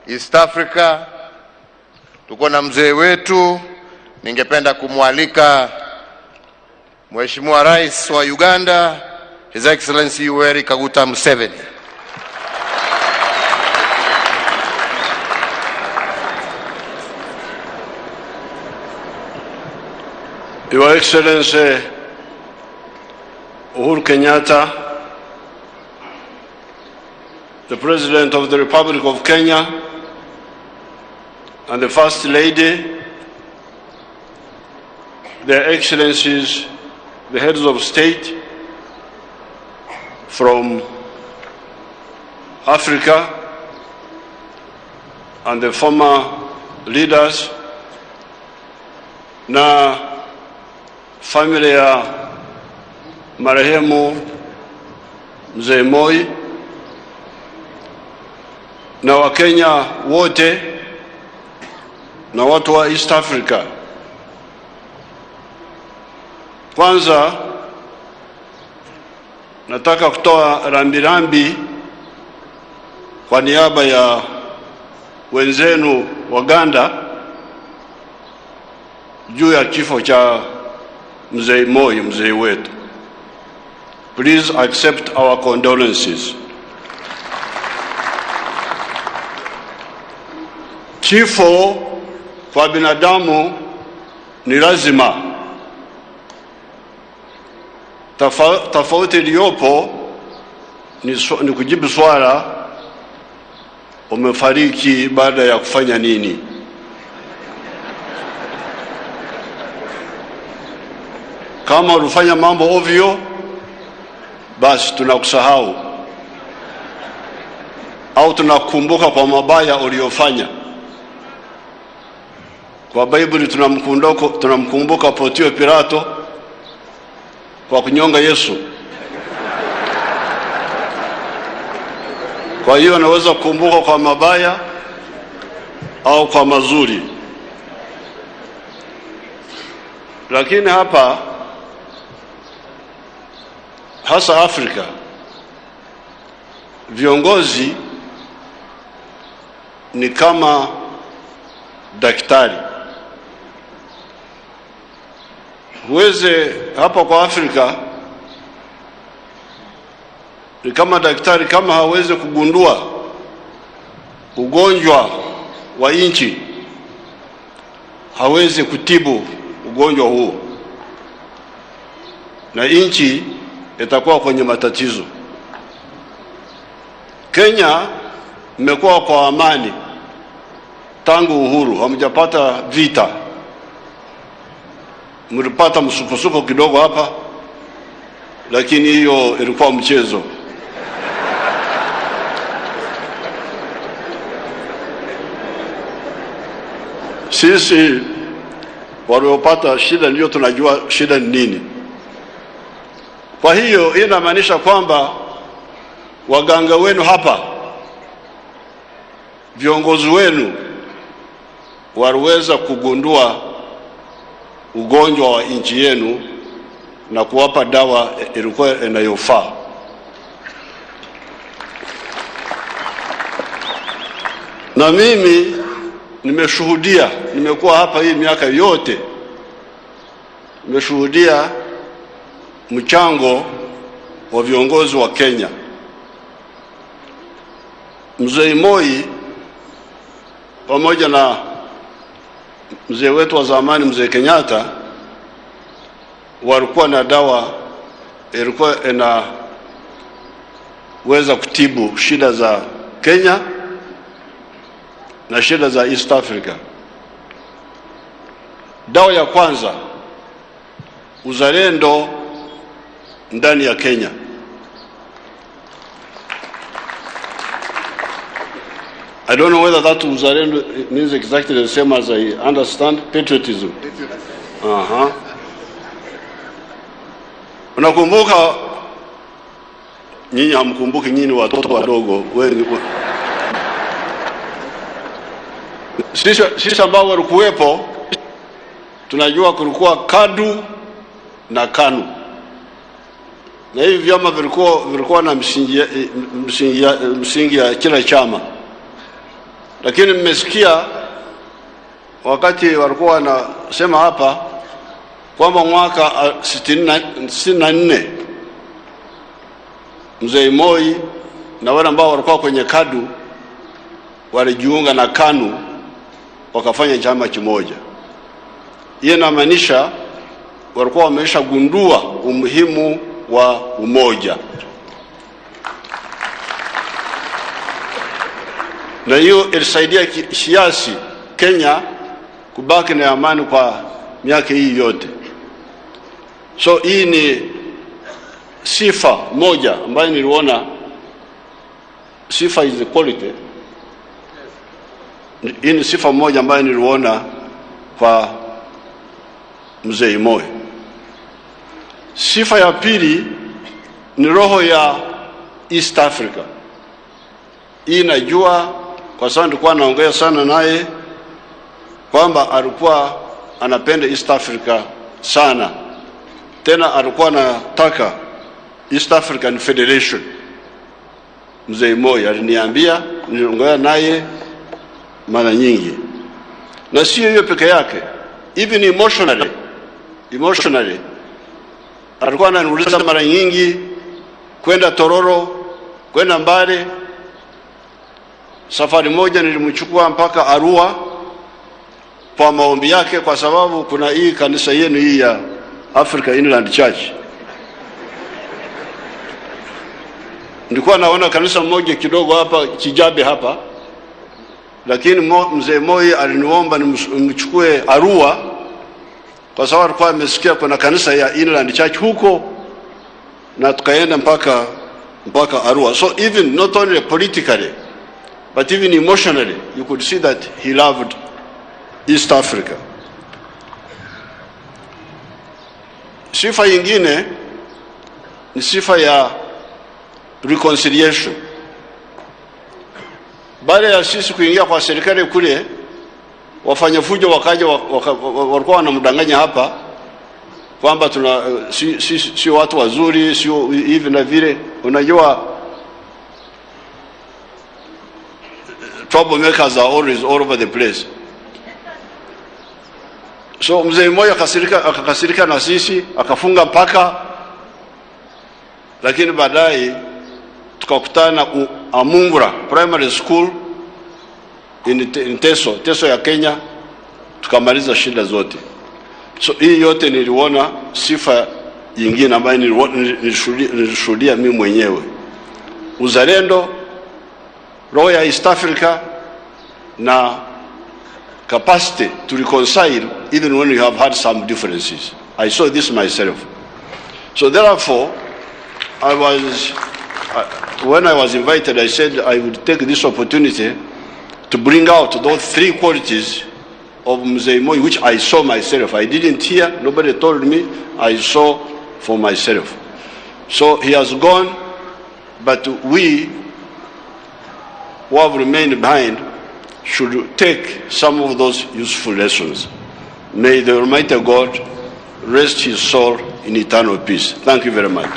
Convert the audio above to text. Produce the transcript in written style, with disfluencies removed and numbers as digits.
East Africa. Tuko na mzee wetu, ningependa kumwalika Mheshimiwa Rais wa Uganda, His Excellency Yoweri Kaguta Museveni. Your Excellency Uhuru Kenyatta, the President of the Republic of Kenya, and the First Lady, Their Excellencies, the heads of state from Africa, and the former leaders, na familia ya marehemu Mzee Moi, na Wakenya wote na watu wa East Africa. Kwanza nataka kutoa rambirambi kwa niaba ya wenzenu Waganda juu ya kifo cha Mzee Moi, mzee wetu. Please accept our condolences. Kifo kwa binadamu ni lazima. Tofauti iliyopo ni kujibu swala umefariki baada ya kufanya nini. Kama ulifanya mambo ovyo, basi tunakusahau au tunakumbuka kwa mabaya uliyofanya. Kwa Biblia tunamkumbuka Pontio Pilato kwa kunyonga Yesu. Kwa hiyo naweza kukumbuka kwa mabaya au kwa mazuri. Lakini hapa hasa Afrika, viongozi ni kama daktari. Huweze hapa kwa Afrika ni kama daktari, kama hawezi kugundua ugonjwa wa nchi, hawezi kutibu ugonjwa huo, na nchi itakuwa kwenye matatizo. Kenya imekuwa kwa amani tangu uhuru, hamjapata vita. Mlipata msukosuko kidogo hapa, lakini hiyo ilikuwa mchezo. Sisi waliopata shida ndio tunajua shida ni nini. Kwa hiyo inamaanisha kwamba waganga wenu hapa, viongozi wenu waliweza kugundua ugonjwa wa nchi yenu na kuwapa dawa ilikuwa inayofaa. Na mimi nimeshuhudia, nimekuwa hapa hii miaka yote, nimeshuhudia mchango wa viongozi wa Kenya. Mzee Moi pamoja na mzee wetu wa zamani Mzee Kenyatta walikuwa na dawa ilikuwa inaweza kutibu shida za Kenya na shida za East Africa. Dawa ya kwanza, uzalendo ndani ya Kenya. I don't know whether that uzalendo means exactly the same as I understand patriotism. Unakumbuka, nyinyi hamkumbuki, nyinyi watoto wadogo. Sisi ambao walikuwepo tunajua kulikuwa KADU na KANU. Na hivi vyama vilikuwa na msingi ya kila chama. Lakini mmesikia wakati walikuwa wanasema hapa kwamba mwaka 64 Mzee Moi na wale ambao walikuwa kwenye KADU walijiunga na KANU wakafanya chama kimoja. Hiyo inamaanisha walikuwa wameshagundua umuhimu wa umoja, na hiyo ilisaidia kiasi Kenya kubaki na amani kwa miaka hii yote. So hii ni sifa moja ambayo niliona, sifa is the quality. Hii ni sifa moja ambayo niliona kwa Mzee Moi. Sifa ya pili ni roho ya East Africa. Hii najua kwa sababu nilikuwa naongea sana naye kwamba alikuwa anapenda East Africa sana. Tena alikuwa anataka East African Federation. Mzee Moi aliniambia, niliongea naye mara nyingi. Na sio hiyo peke yake, even emotionally alikuwa ananiuliza mara nyingi kwenda Tororo, kwenda Mbale. Safari moja nilimchukua mpaka Arua kwa maombi yake, kwa sababu kuna hii kanisa yenu hii ya Africa Inland Church. Nilikuwa naona kanisa moja kidogo hapa Kijabe hapa, lakini Mzee Moi aliniomba nimchukue Arua kwa sababu alikuwa amesikia kuna kanisa ya Inland Church huko, na tukaenda mpaka Arua. So even not only politically but even emotionally you could see that he loved East Africa. Sifa nyingine ni sifa ya reconciliation. Baada ya sisi kuingia kwa serikali kule, wafanya fujo wakaja walikuwa wanamdanganya hapa kwamba si watu wazuri, sio hivi na vile. Unajua troublemakers are always all over the place. So Mzee Moi akakasirika na sisi, akafunga mpaka, lakini baadaye tukakutana Amungura Primary School in Teso ya Kenya, tukamaliza shida zote. So hii yote niliona sifa nyingine ambayo nilishuhudia mimi mwenyewe: uzalendo, roho ya East Africa, na capacity to reconcile even when you have had some differences. I saw this myself. So therefore, when I was invited, I said I would take this opportunity to bring out those three qualities of Mzee Moi, which I saw myself. I didn't hear, nobody told me, I saw for myself. So he has gone, but we who have remained behind should take some of those useful lessons. May the Almighty God rest his soul in eternal peace. Thank you very much.